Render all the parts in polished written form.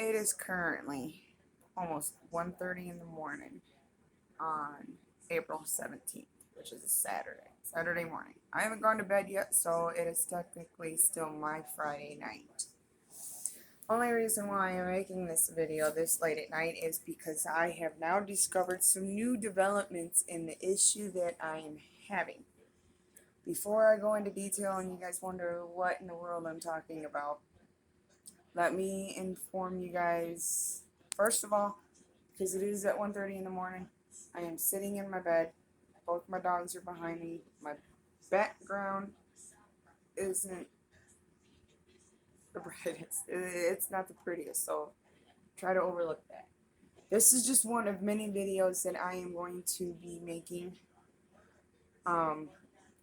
It is currently almost 1:30 in the morning on April 17th, which is a Saturday morning. I haven't gone to bed yet, so it is technically still my Friday night. Only reason why I'm making this video this late at night is because I have now discovered some new developments in the issue that I am having. Before I go into detail and you guys wonder what in the world I'm talking about, let me inform you guys, first of all, because it is at 1:30 in the morning, I am sitting in my bed. Both my dogs are behind me. My background isn't the brightest. It's not the prettiest, so try to overlook that. This is just one of many videos that I am going to be making,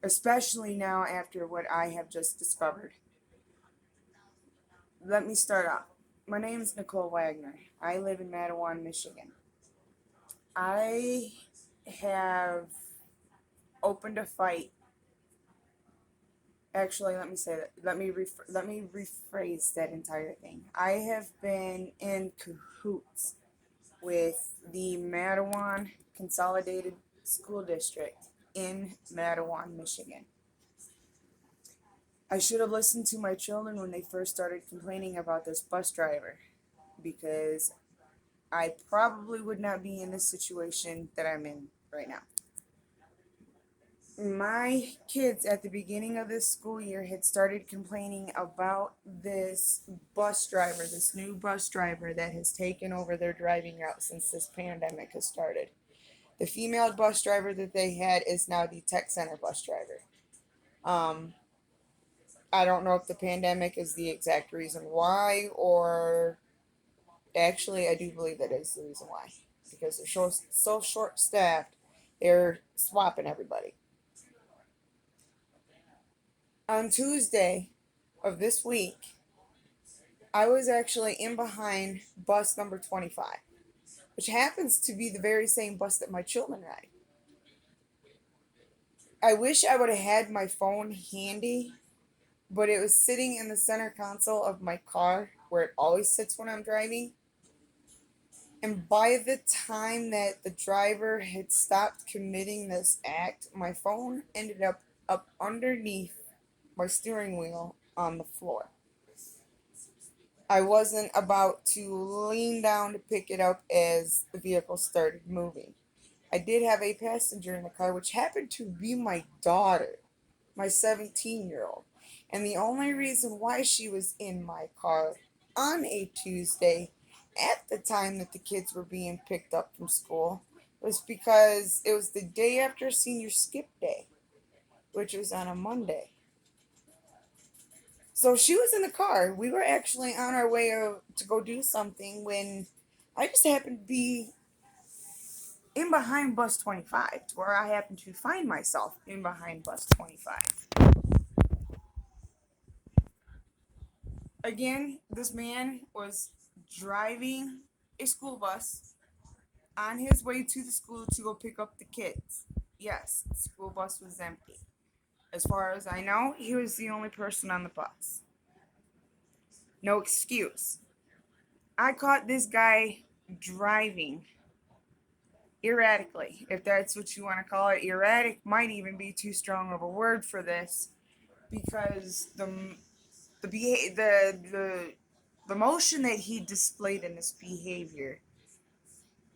especially now after what I have just discovered. Let me start off. My name is Nicole Wagner. I live in Mattawan, Michigan. I have opened a fight. Actually, let me say that. Let me rephrase that entire thing. I have been in cahoots with the Mattawan Consolidated School District in Mattawan, Michigan. I should have listened to my children when they first started complaining about this bus driver, because I probably would not be in this situation that I'm in right now. My kids at the beginning of this school year had started complaining about this bus driver, this new bus driver that has taken over their driving route since this pandemic has started. The female bus driver that they had is now the tech center bus driver. I don't know if the pandemic is the exact reason why, or actually, I do believe that is the reason why. Because they're so short staffed, they're swapping everybody. On Tuesday of this week, I was actually in behind bus number 25, which happens to be the very same bus that my children ride. I wish I would have had my phone handy, but it was sitting in the center console of my car where it always sits when I'm driving. And by the time that the driver had stopped committing this act, my phone ended up underneath my steering wheel on the floor. I wasn't about to lean down to pick it up as the vehicle started moving. I did have a passenger in the car, which happened to be my daughter, my 17-year-old. And the only reason why she was in my car on a Tuesday at the time that the kids were being picked up from school was because it was the day after senior skip day, which was on a Monday. So she was in the car. We were actually on our way to go do something when I just happened to be in behind bus 25, to where I happened to find myself in behind bus 25. Again, this man was driving a school bus on his way to the school to go pick up the kids. Yes, the school bus was empty. As far as I know, he was the only person on the bus. No excuse. I caught this guy driving erratically, if that's what you want to call it. Erratic might even be too strong of a word for this, because the motion that he displayed in this behavior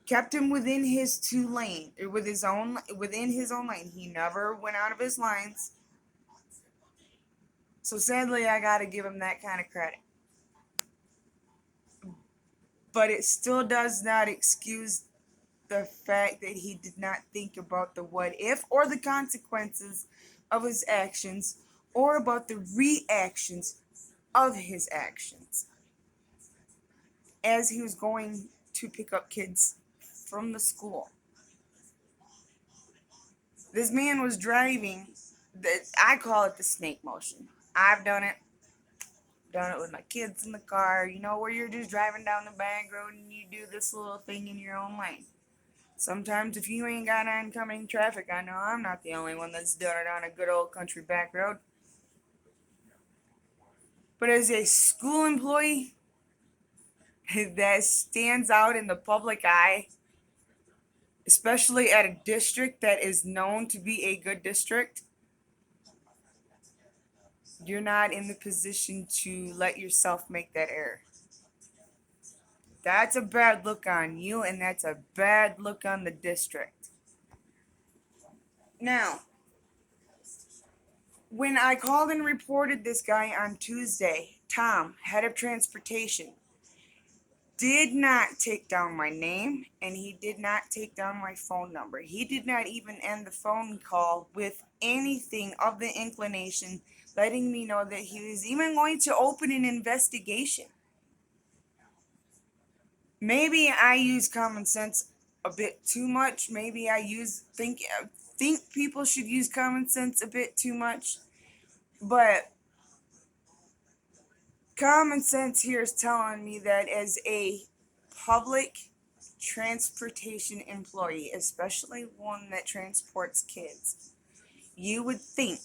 kept him within his within his own lane. He never went out of his lines. So sadly, I gotta give him that kind of credit. But it still does not excuse the fact that he did not think about the what if or the consequences of his actions, or about the reactions of his actions as he was going to pick up kids from the school. This man was driving, I call it the snake motion. I've done it. Done it with my kids in the car, where you're just driving down the back road and you do this little thing in your own lane. Sometimes if you ain't got oncoming traffic, I know I'm not the only one that's done it on a good old country back road. But as a school employee, that stands out in the public eye, especially at a district that is known to be a good district, you're not in the position to let yourself make that error. That's a bad look on you, and that's a bad look on the district. Now, when I called and reported this guy on Tuesday, Tom, head of transportation, did not take down my name, and he did not take down my phone number. He did not even end the phone call with anything of the inclination, letting me know that he was even going to open an investigation. Maybe I use common sense a bit too much. Maybe I think people should use common sense a bit too much. But common sense here is telling me that as a public transportation employee, especially one that transports kids, you would think,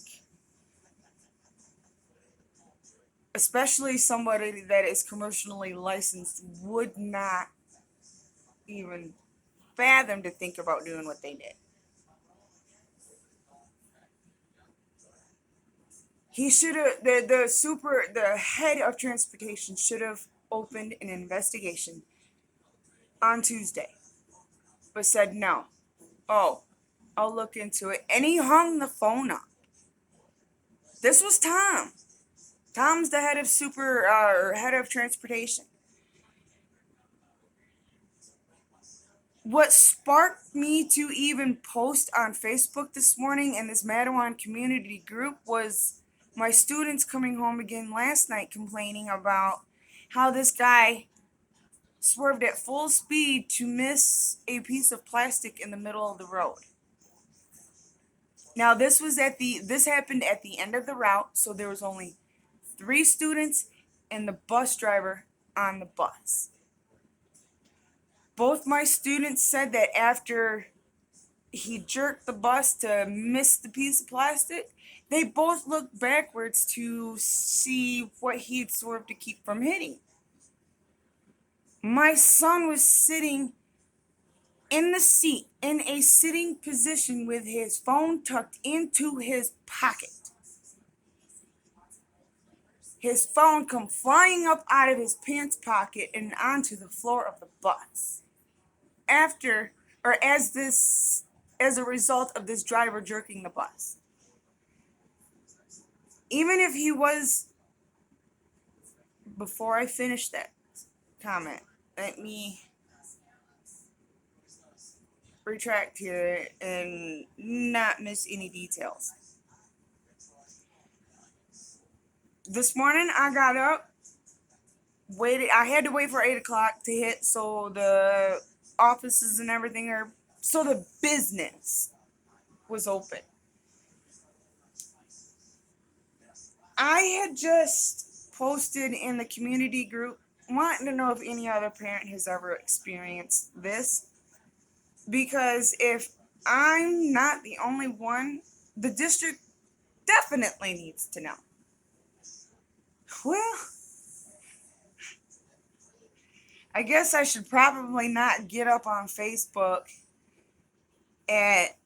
especially somebody that is commercially licensed, would not even fathom to think about doing what they did. He should have, the head of transportation should have opened an investigation on Tuesday, but said no. Oh, I'll look into it. And he hung the phone up. This was Tom. Tom's the head of head of transportation. What sparked me to even post on Facebook this morning in this Mattawan community group was my students coming home again last night complaining about how this guy swerved at full speed to miss a piece of plastic in the middle of the road. Now this happened at the end of the route, so there was only 3 students and the bus driver on the bus. Both my students said that after he jerked the bus to miss the piece of plastic, they both looked backwards to see what he had swerved to keep from hitting. My son was sitting in the seat in a sitting position with his phone tucked into his pocket. His phone come flying up out of his pants pocket and onto the floor of the bus. As a result of this driver jerking the bus. Even if he was, before I finish that comment, let me retract here and not miss any details. This morning I got up, I had to wait for 8 o'clock to hit so the offices and everything so the business was open. I had just posted in the community group wanting to know if any other parent has ever experienced this, because if I'm not the only one, the district definitely needs to know. Well, I guess I should probably not get up on Facebook at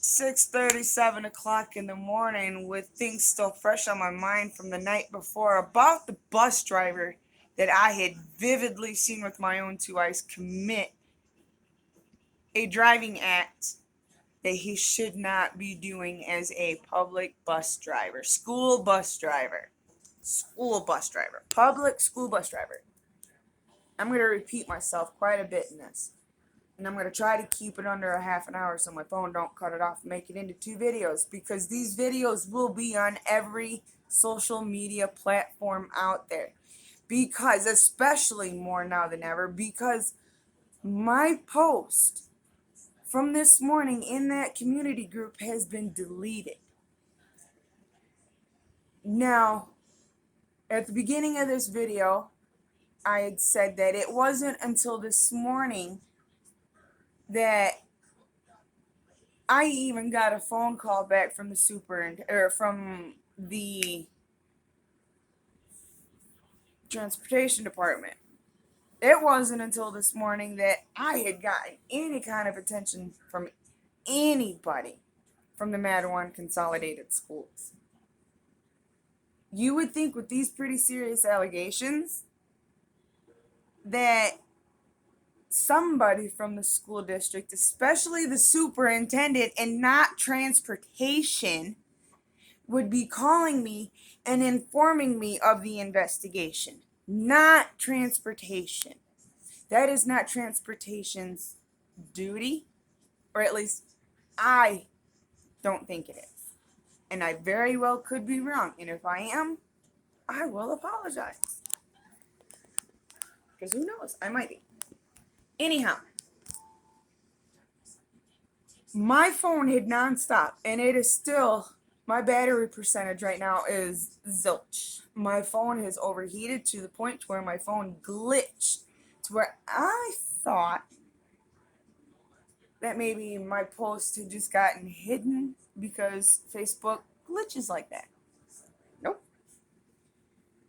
6:30, 7 o'clock in the morning with things still fresh on my mind from the night before about the bus driver that I had vividly seen with my own 2 eyes commit a driving act that he should not be doing as a public bus driver, public school bus driver. I'm going to repeat myself quite a bit in this. And I'm going to try to keep it under a half an hour so my phone don't cut it off and make it into 2 videos. Because these videos will be on every social media platform out there. Because, especially more now than ever, because my post from this morning in that community group has been deleted. Now, at the beginning of this video, I had said that it wasn't until this morning that I even got a phone call back from from the transportation department. It wasn't until this morning that I had gotten any kind of attention from anybody from the Mattawan Consolidated Schools. You would think with these pretty serious allegations that somebody from the school district, especially the superintendent and not transportation, would be calling me and informing me of the investigation. Not transportation. That is not transportation's duty, or at least I don't think it is. And I very well could be wrong. And if I am, I will apologize. Because who knows? I might be. Anyhow, my phone hit nonstop, and it is still, my battery percentage right now is zilch. My phone has overheated to the point where my phone glitched to where I thought that maybe my post had just gotten hidden because Facebook glitches like that. Nope.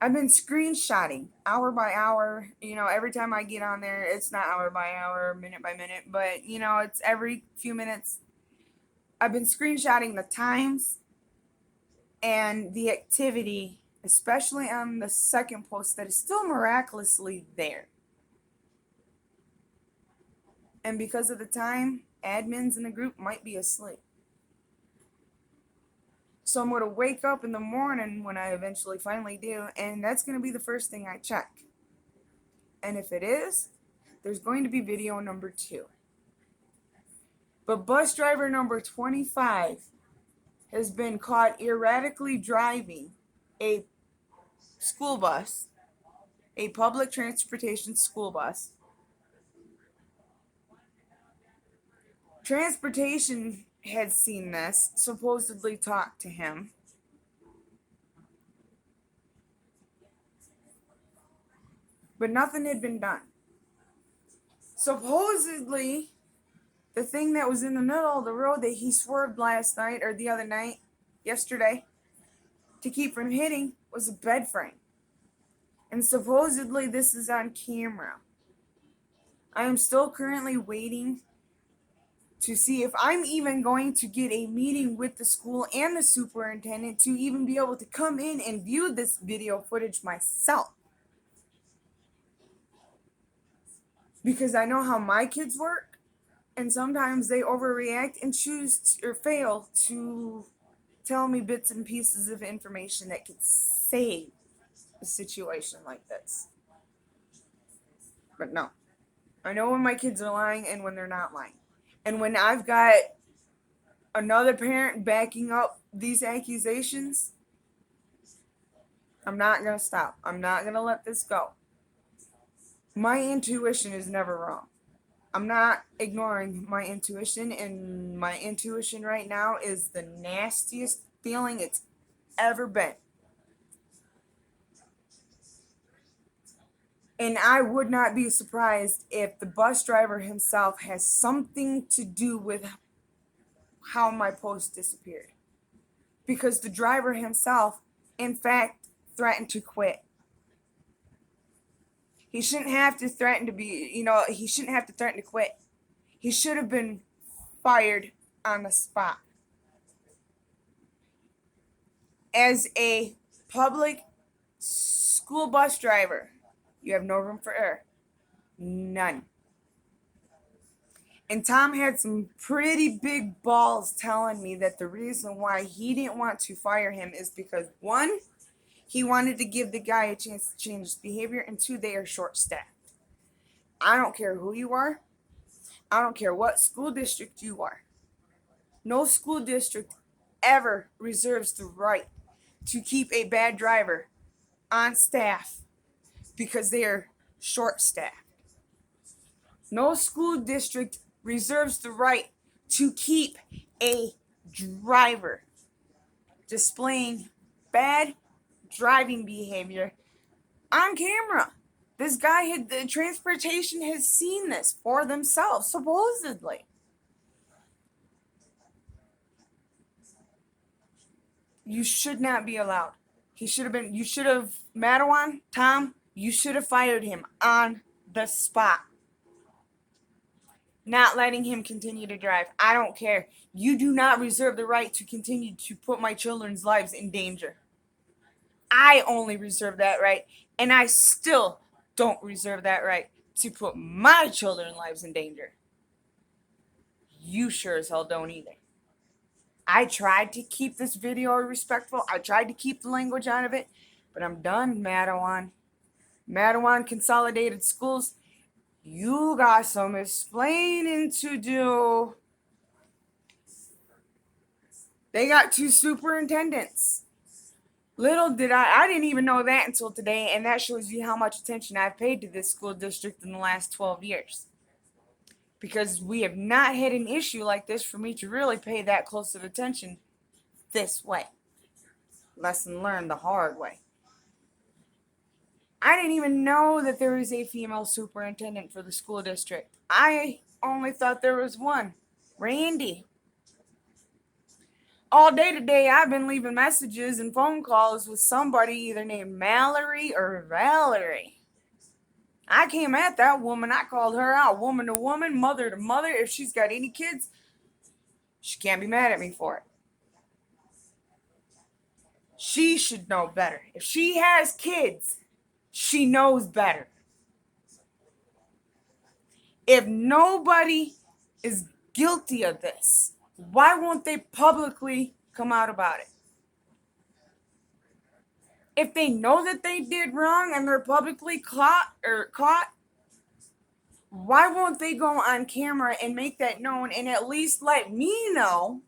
I've been screenshotting hour by hour. Every time I get on there, it's not hour by hour, minute by minute, but it's every few minutes. I've been screenshotting the times and the activity, especially on the second post that is still miraculously there. And because of the time, admins in the group might be asleep. So I'm going to wake up in the morning when I eventually finally do, and that's going to be the first thing I check. And if it is, there's going to be video number 2. But bus driver number 25 has been caught erratically driving a school bus, a public transportation school bus. Transportation had seen this, supposedly talked to him. But nothing had been done. Supposedly, the thing that was in the middle of the road that he swerved last night or the other night, yesterday, to keep from hitting was a bed frame. And supposedly this is on camera. I am still currently waiting to see if I'm even going to get a meeting with the school and the superintendent to even be able to come in and view this video footage myself. Because I know how my kids work, and sometimes they overreact and choose or fail to tell me bits and pieces of information that could save a situation like this. But no. I know when my kids are lying and when they're not lying. And when I've got another parent backing up these accusations, I'm not going to stop. I'm not going to let this go. My intuition is never wrong. I'm not ignoring my intuition, and my intuition right now is the nastiest feeling it's ever been. And I would not be surprised if the bus driver himself has something to do with how my post disappeared. Because the driver himself, in fact, threatened to quit. He shouldn't have to threaten to he shouldn't have to threaten to quit. He should have been fired on the spot. As a public school bus driver, you have no room for error. None. And Tom had some pretty big balls telling me that the reason why he didn't want to fire him is because, 1, he wanted to give the guy a chance to change his behavior, and 2, they are short-staffed. I don't care who you are. I don't care what school district you are. No school district ever reserves the right to keep a bad driver on staff because they are short-staffed. No school district reserves the right to keep a driver displaying bad driving behavior on camera. This guy the transportation has seen this for themselves, supposedly. You should not be allowed. You should have, Mattawan, Tom, you should have fired him on the spot. Not letting him continue to drive. I don't care. You do not reserve the right to continue to put my children's lives in danger. I only reserve that right, and I still don't reserve that right to put my children's lives in danger. You sure as hell don't either. I tried to keep this video respectful. I tried to keep the language out of it, but I'm done, Mattawan. Mattawan Consolidated Schools, you got some explaining to do. They got 2 superintendents. Little did I didn't even know that until today, and that shows you how much attention I've paid to this school district in the last 12 years. Because we have not had an issue like this for me to really pay that close of attention this way. Lesson learned the hard way. I didn't even know that there was a female superintendent for the school district. I only thought there was one, Randy. All day today, I've been leaving messages and phone calls with somebody either named Mallory or Valerie. I came at that woman. I called her out, woman to woman, mother to mother. If she's got any kids, she can't be mad at me for it. She should know better. If she has kids, she knows better. If nobody is guilty of this, why won't they publicly come out about it? If they know that they did wrong and they're publicly caught, why won't they go on camera and make that known and at least let me know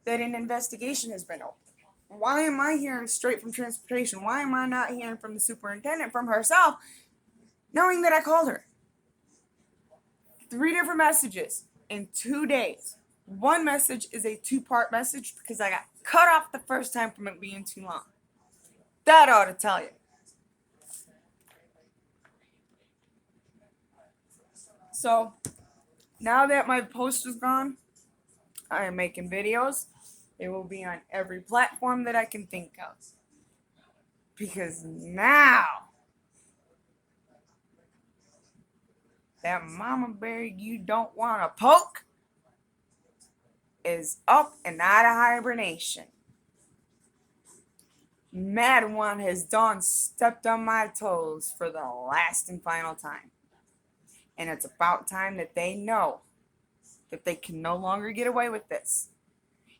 that an investigation has been opened? Why am I hearing straight from transportation? Why am I not hearing from the superintendent, from herself, knowing that I called her? 3 different messages in 2 days. One message is a 2-part message because I got cut off the first time from it being too long. That ought to tell you. So, now that my post is gone, I am making videos. It will be on every platform that I can think of. Because now, that mama bear you don't want to poke is up and out of hibernation. Mattawan has stepped on my toes for the last and final time. And it's about time that they know that they can no longer get away with this.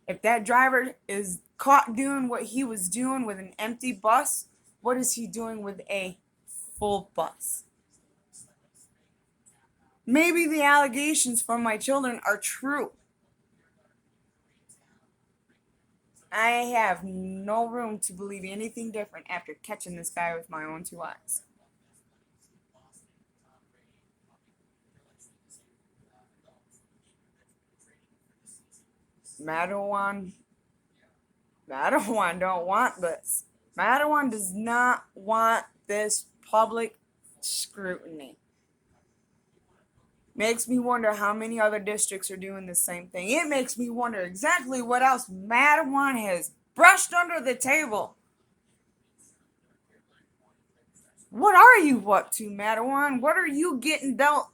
If that driver is caught doing what he was doing with an empty bus, what is he doing with a full bus? Maybe the allegations from my children are true. I have no room to believe anything different after catching this guy with my own 2 eyes. Mattawan don't want this. Mattawan does not want this public scrutiny. Makes me wonder how many other districts are doing the same thing. It makes me wonder exactly what else Mattawan has brushed under the table. What are you up to, Mattawan? What are you getting dealt?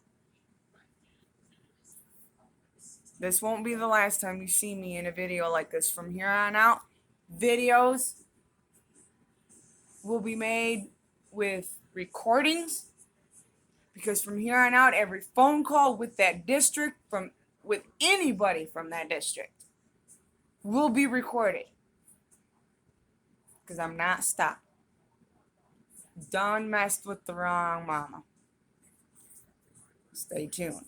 This won't be the last time you see me in a video like this. From here on out, videos will be made with recordings. Because from here on out, every phone call with that district, with anybody from that district, will be recorded. Because I'm not stopping. Done messed with the wrong mama. Stay tuned.